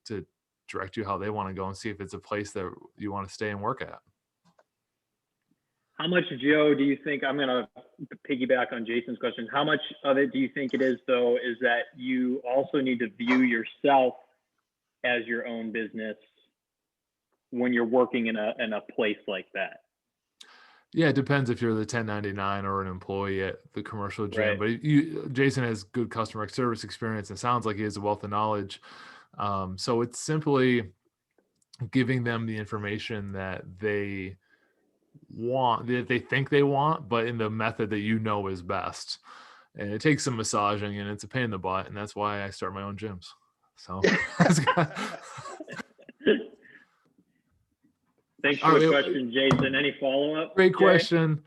direct you how they want to go and see if it's a place that you want to stay and work at.
How much, Joe, do you think, I'm going to piggyback on Jason's question, how much of it do you think it is, though, is that you also need to view yourself as your own business when you're working in a place like that?
Yeah, it depends if you're the 1099 or an employee at the commercial gym. Right. But Jason has good customer service experience. It sounds like he has a wealth of knowledge. So it's simply giving them the information that they want, that they think they want, but in the method that is best. And it takes some massaging, and it's a pain in the butt, and that's why I start my own gyms. So
thanks for the question, Jason. Any follow-up?
Great question.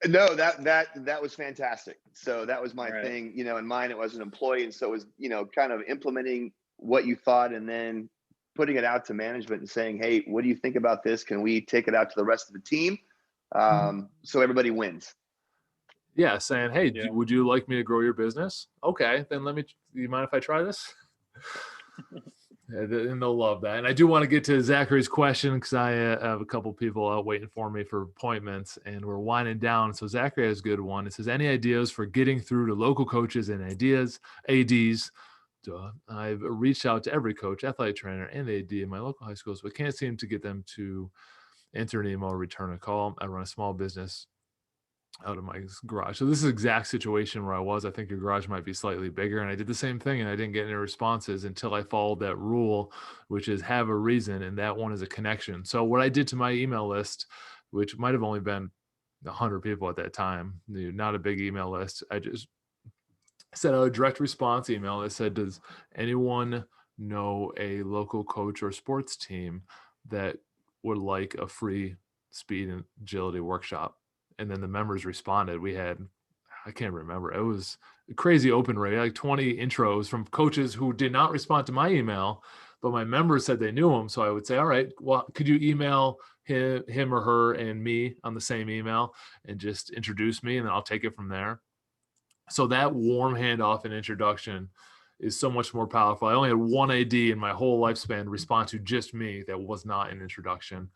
No, that was fantastic. So that was my
Right.
thing, in mine, it was an employee. And so it was, kind of implementing what you thought and then putting it out to management and saying, hey, what do you think about this? Can we take it out to the rest of the team? So everybody wins.
Yeah, saying, hey,
Yeah.
would you like me to grow your business? Okay, then you mind if I try this? And they'll love that. And I do want to get to Zachary's question because I have a couple people out waiting for me for appointments and we're winding down. So Zachary has a good one. It says, any ideas for getting through to local coaches and ADs? I've reached out to every coach, athletic trainer, and AD in my local high schools, but can't seem to get them to enter an email or return a call. I run a small business out of my garage. So this is the exact situation where I was. I think your garage might be slightly bigger. And I did the same thing and I didn't get any responses until I followed that rule, which is have a reason. And that one is a connection. So what I did to my email list, which might have only been 100 people at that time, not a big email list. I just sent out a direct response email that said, does anyone know a local coach or sports team that would like a free speed and agility workshop? And then the members responded. We had, I can't remember, it was a crazy open rate, like 20 intros from coaches who did not respond to my email, but my members said they knew him. So I would say, all right, well, could you email him or her and me on the same email and just introduce me, and then I'll take it from there. So that warm handoff and introduction is so much more powerful. I only had one AD in my whole lifespan respond to just me. That was not an introduction.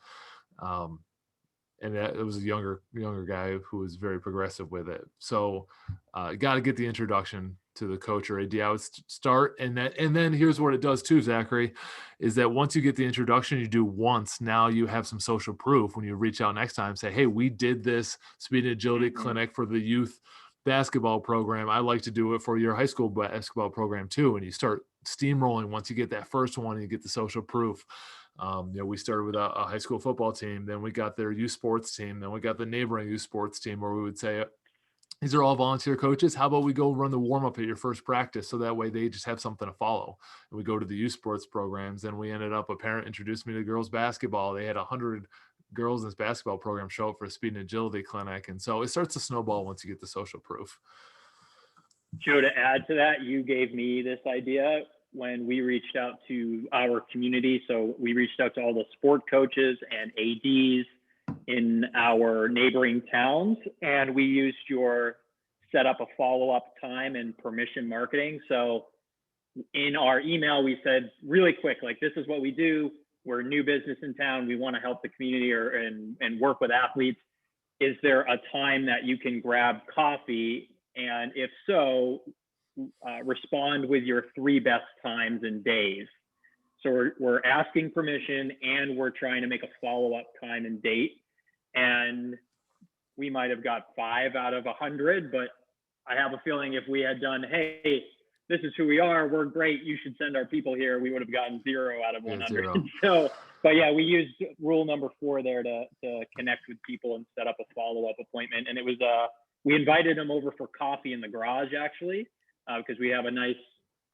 And it was a younger guy who was very progressive with it. So got to get the introduction to the coach or AD. I would start, and then here's what it does too, Zachary, is that once you get the introduction, you do once. Now you have some social proof when you reach out next time. Say, hey, we did this speed and agility clinic for the youth basketball program. I like to do it for your high school basketball program too. And you start steamrolling once you get that first one and you get the social proof. We started with a high school football team, then we got their youth sports team, then we got the neighboring youth sports team where we would say, these are all volunteer coaches. How about we go run the warm up at your first practice? So that way they just have something to follow. And we go to the youth sports programs. Then we ended up, a parent introduced me to girls basketball. They had 100 girls in this basketball program show up for a speed and agility clinic. And so it starts to snowball once you get the social proof.
Joe, to add to that, you gave me this idea when we reached out to our community. So we reached out to all the sport coaches and ADs in our neighboring towns, and we used your set up a follow-up time in permission marketing. So in our email, we said really quick, like, this is what we do. We're a new business in town. We want to help the community and work with athletes. Is there a time that you can grab coffee? And if so, respond with your 3 best times and days. So we're asking permission and we're trying to make a follow-up time and date. And we might have got 5 out of 100, but I have a feeling if we had done, hey, this is who we are, we're great, you should send our people here, we would have gotten 0 out of 100. Yeah, so, but yeah, we used rule number 4 there to connect with people and set up a follow-up appointment. And it was, we invited them over for coffee in the garage, actually, because we have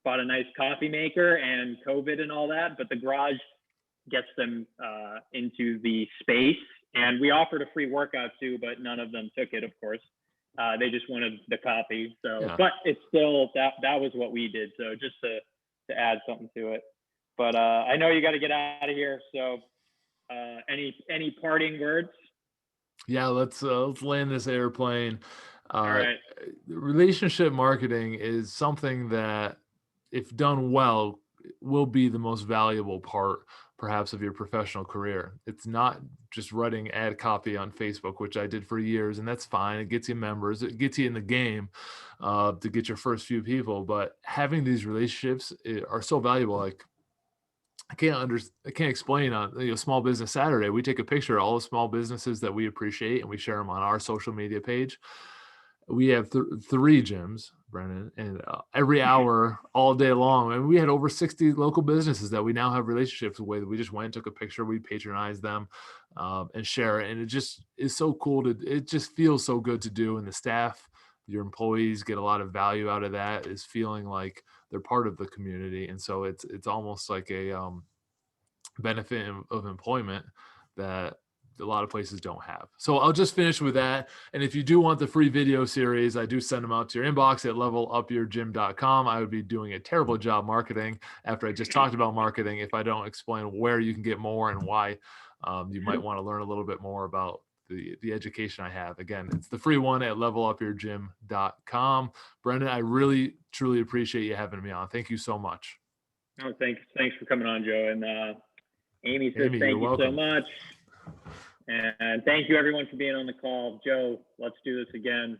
bought a nice coffee maker and COVID and all that, but the garage gets them into the space. And we offered a free workout too, but none of them took it, of course. They just wanted the coffee. So, yeah. But it's still, that was what we did. So just to add something to it. But I know you got to get out of here. So any parting words?
Yeah, let's land this airplane.
All right.
Relationship marketing is something that, if done well, will be the most valuable part, perhaps, of your professional career. It's not just writing ad copy on Facebook, which I did for years, and that's fine. It gets you members, it gets you in the game to get your first few people. But having these relationships are so valuable. Like, I can't explain on Small Business Saturday. We take a picture of all the small businesses that we appreciate and we share them on our social media page. We have 3 gyms, Brennan, and every hour, all day long. And we had over 60 local businesses that we now have relationships with. We just went and took a picture. We patronize them and share it. And it just is so cool it just feels so good to do. And the staff, your employees, get a lot of value out of that, is feeling like they're part of the community. And so it's almost like a benefit of employment that a lot of places don't have. So I'll just finish with that. And if you do want the free video series, I do send them out to your inbox at levelupyourgym.com. I would be doing a terrible job marketing after I just talked about marketing if I don't explain where you can get more and why you might want to learn a little bit more about the education I have. Again, it's the free one at levelupyourgym.com. Brendan, I really, truly appreciate you having me on. Thank you so much.
Oh, thanks for coming on, Joe. And Amy says
Amy,
thank you
welcome.
so much. And thank you everyone for being on the call. Joe, let's do this again.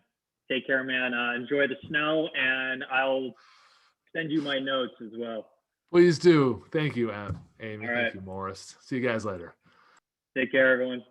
Take care, man. Enjoy the snow, and I'll send you my notes as well.
Please do. Thank you, Amy.
All right.
Thank you, Morris. See you guys later.
Take care, everyone.